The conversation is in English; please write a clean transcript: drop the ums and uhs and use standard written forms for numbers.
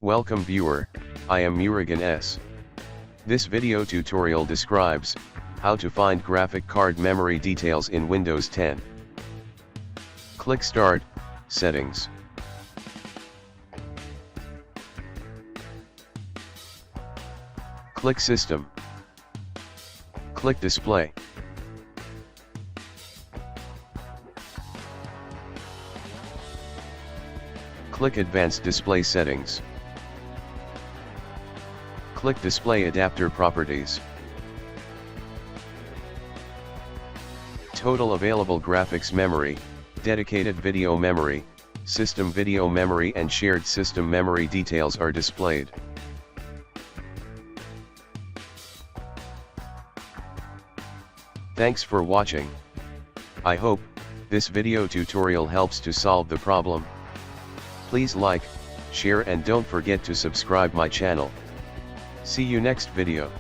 Welcome viewer, I am Murugan S. This video tutorial describes how to find graphic card memory details in Windows 10. Click Start, Settings. Click System. Click Display. Click Advanced Display Settings. Click Display Adapter Properties. Total available graphics memory, dedicated video memory, system video memory and shared system memory details are displayed. Thanks for watching. I hope this video tutorial helps to solve the problem. Please like, share and don't forget to subscribe my channel. See you next video.